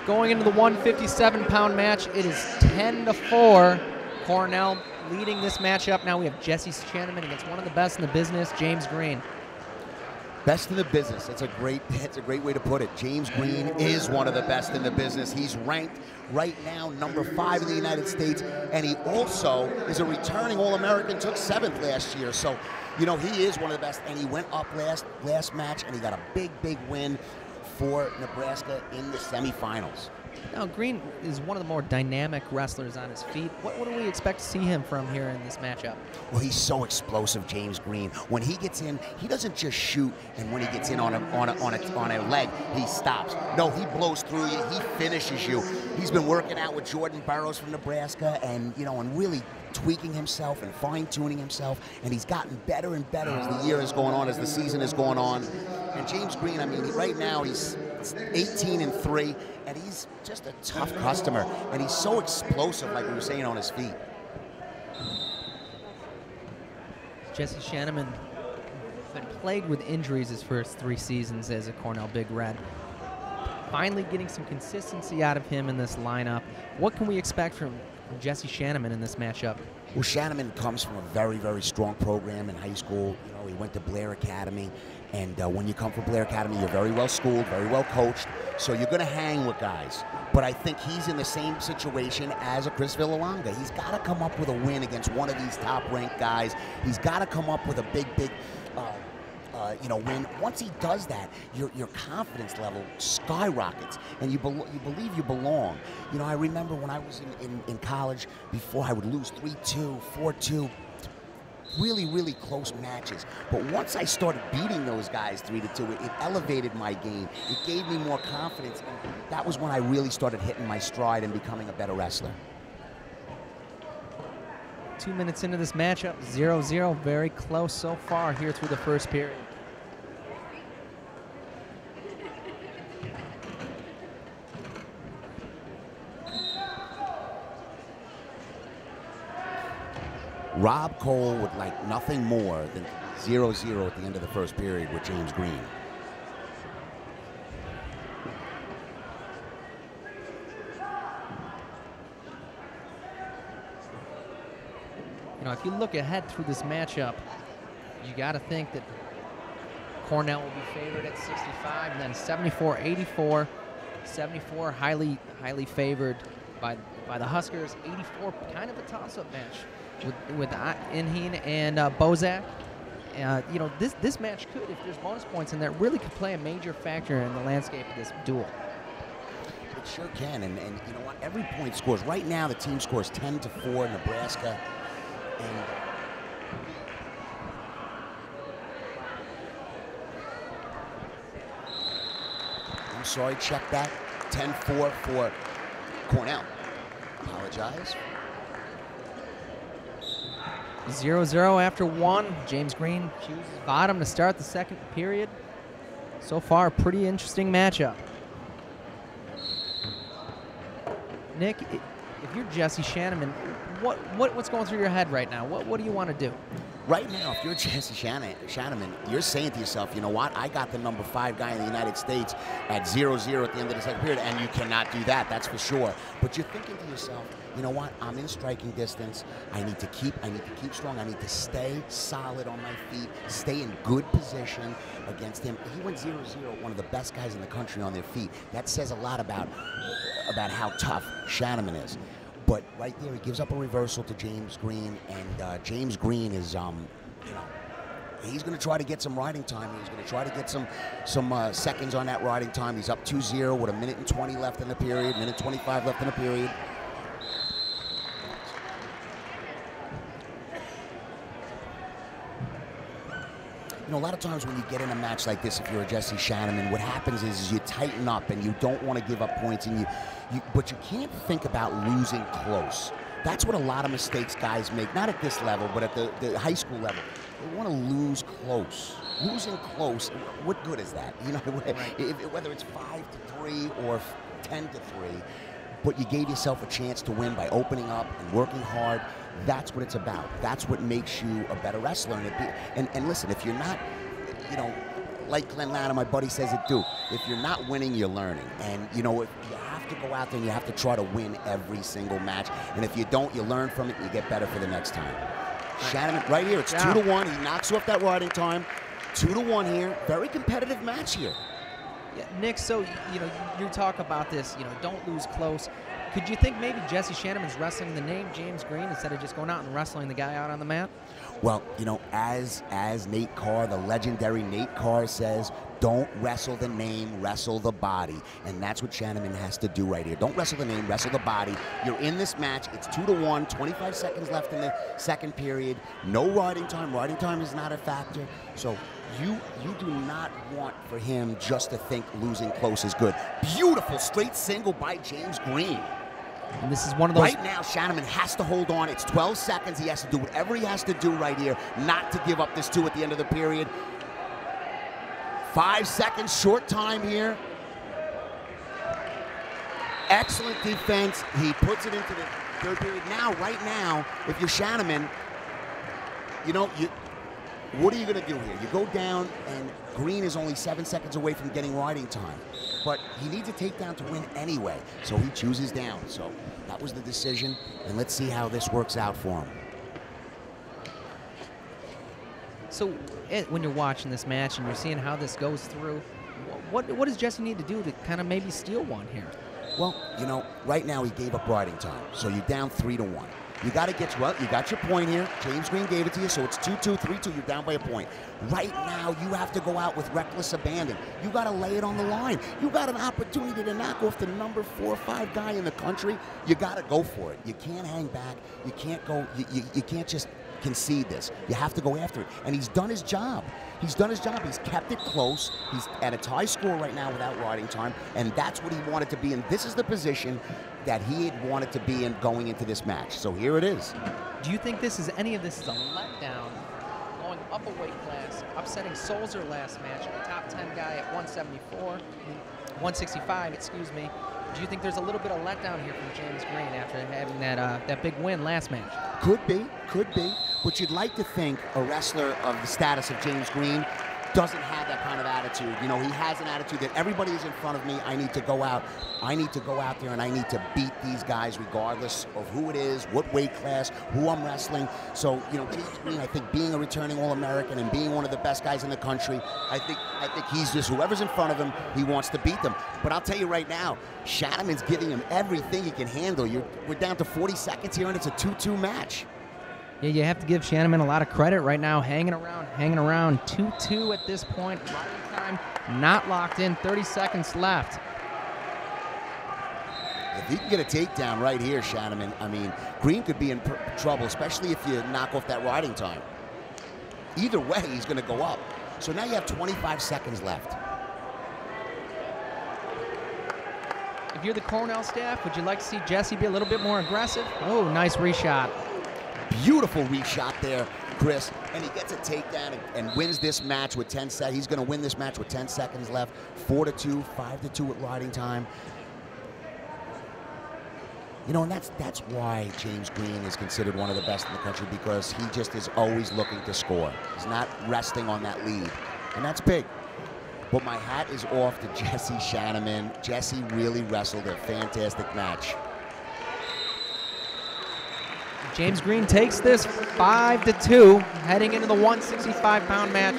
Going into the 157-pound match, it is 10-4. Cornell leading this matchup. Now we have Jesse Shanaman against one of the best in the business, James Green. Best in the business. It's a great way to put it. James Green is one of the best in the business. He's ranked right now #5 in the United States, and he also is a returning All-American. Took 7th last year, so you know he is one of the best. And he went up last match, and he got a big win for Nebraska in the semifinals. Now, Green is one of the more dynamic wrestlers on his feet. What do we expect to see him from here in this matchup? Well, he's so explosive, James Green. When he gets in, he doesn't just shoot, and when he gets in on a leg, he stops. No, he blows through you. He finishes you. He's been working out with Jordan Burroughs from Nebraska, and and really tweaking himself and fine-tuning himself, and he's gotten better and better as the year is going on, as the season is going on. And James Green, I mean, right now he's 18-3, and he's just a tough customer, and he's so explosive, like we were saying, on his feet. Jesse Shanaman been plagued with injuries his first 3 seasons as a Cornell Big Red. Finally getting some consistency out of him in this lineup. What can we expect from Jesse Shanaman in this matchup? Well, Shanaman comes from a very strong program in high school. You know, he went to Blair Academy, and when you come from Blair Academy, you're very well schooled, very well coached, so you're going to hang with guys. But I think he's in the same situation as a Chris Villalonga. He's got to come up with a win against one of these top-ranked guys. He's got to come up with a big win. Once he does that, your confidence level skyrockets, and you believe you belong. You know, I remember when I was in college, before I would lose 3-2, 4-2, really close matches. But once I started beating those guys 3-2, it elevated my game. It gave me more confidence, and that was when I really started hitting my stride and becoming a better wrestler. 2 minutes into this matchup, 0-0, very close so far here through the first period. Rob Cole would like nothing more than 0-0 at the end of the first period with James Green. You know, if you look ahead through this matchup, you got to think that Cornell will be favored at 65, and then 74-84. 74 highly favored by the Huskers. 84, kind of a toss-up match with Inheen and Bozak. You know, this match could, if there's bonus points in there, really could play a major factor in the landscape of this duel. It sure can, and you know what? Every point scores. Right now, the team scores 10-4 Nebraska, and I'm sorry, check that. 10-4 for Cornell. Apologize. 0-0 after 1. James Green chooses bottom to start the second period. So far, pretty interesting matchup. Nick, if you're Jesse Shanaman, what's going through your head right now? What do you want to do? Right now, if you're Jesse Shanaman, you're saying to yourself, you know what? I got the #5 guy in the United States at 0-0 at the end of the second period, and you cannot do that, that's for sure. But you're thinking to yourself, you know what? I'm in striking distance. I need to keep strong. I need to stay solid on my feet, stay in good position against him. He went 0-0, one of the best guys in the country on their feet. That says a lot about how tough Shanaman is. But right there, he gives up a reversal to James Green, and James Green is, he's going to try to get some riding time. He's going to try to get some seconds on that riding time. He's up 2-0 with 1:20 left in the period, 1:25 left in the period. You know, a lot of times when you get in a match like this, if you're a Jesse Shanaman, what happens is you tighten up and you don't want to give up points, and but you can't think about losing close. That's what a lot of mistakes guys make, not at this level, but at the high school level. They want to lose close. Losing close, what good is that? You know, whether it's 5-3 or 10-3, but you gave yourself a chance to win by opening up and working hard. That's what it's about. That's what makes you a better wrestler. And listen, if you're not, like Glenn Latta, my buddy, says at Duke, if you're not winning, you're learning. And, you know, you have to go out there and you have to try to win every single match. And if you don't, you learn from it and you get better for the next time. Shanaman, right here, it's 2-1. He knocks off that riding time. 2-1 here. Very competitive match here. Yeah, Nick, so, you know, you talk about this, you know, don't lose close. Could you think maybe Jesse Shanaman's wrestling the name James Green instead of just going out and wrestling the guy out on the mat? Well, you know, as Nate Carr, the legendary Nate Carr says, don't wrestle the name, wrestle the body. And that's what Shanaman has to do right here. Don't wrestle the name, wrestle the body. You're in this match. It's 2-1, 25 seconds left in the second period. No riding time. Riding time is not a factor. So you do not want for him just to think losing close is good. Beautiful straight single by James Green. And this is one of those. Right now, Shanaman has to hold on. It's 12 seconds. He has to do whatever he has to do right here, not to give up this 2 at the end of the period. 5 seconds, short time here. Excellent defense. He puts it into the third period. Now, right now, if you're Shanaman, you know, what are you going to do here? You go down, and Green is only 7 seconds away from getting riding time. But he needs a takedown to win anyway, so he chooses down. So that was the decision, and let's see how this works out for him. So when you're watching this match and you're seeing how this goes through, what does Jesse need to do to kind of maybe steal one here? Well, you know, right now he gave up riding time, so you're down 3-1. You got to get, well, you got your point here. James Green gave it to you, so it's 2-2, 3-2. You're down by a point. Right now, you have to go out with reckless abandon. You got to lay it on the line. You got an opportunity to knock off the number 4 or 5 guy in the country. You got to go for it. You can't hang back. You can't go. You can't just concede this. You have to go after it. And he's done his job. He's done his job. He's kept it close. He's at a tie score right now without riding time, and that's what he wanted to be in. This is the position that he had wanted to be in going into this match. So here it is. Do you think any of this is a letdown, going up a weight class, upsetting Sulzer last match, the top 10 guy at 165, excuse me. Do you think there's a little bit of letdown here from James Green after having that big win last match? Could be. But you'd like to think a wrestler of the status of James Green doesn't have that kind of attitude. You know, he has an attitude that everybody is in front of me. I need to go out. I need to go out there and I need to beat these guys regardless of who it is, what weight class, who I'm wrestling. So, you know, James Green, I think being a returning All-American and being one of the best guys in the country, I think he's just, whoever's in front of him, he wants to beat them. But I'll tell you right now, Shanaman's giving him everything he can handle. We're down to 40 seconds here and it's a 2-2 match. Yeah, you have to give Shanaman a lot of credit right now, hanging around 2-2 at this point. Riding time not locked in, 30 seconds left. If he can get a takedown right here, Shanaman, I mean, Green could be in trouble, especially if you knock off that riding time. Either way, he's going to go up. So now you have 25 seconds left. If you're the Cornell staff, would you like to see Jesse be a little bit more aggressive? Oh, nice reshot. Beautiful reshot there, Chris. And he gets a takedown and wins this match with 10 seconds. He's going to win this match with 10 seconds left. 4-2, 5-2 at riding time. You know, and that's why James Green is considered one of the best in the country, because he just is always looking to score. He's not resting on that lead, and that's big. But my hat is off to Jesse Shanaman. Jesse really wrestled a fantastic match. James Green takes this 5-2, heading into the 165-pound match.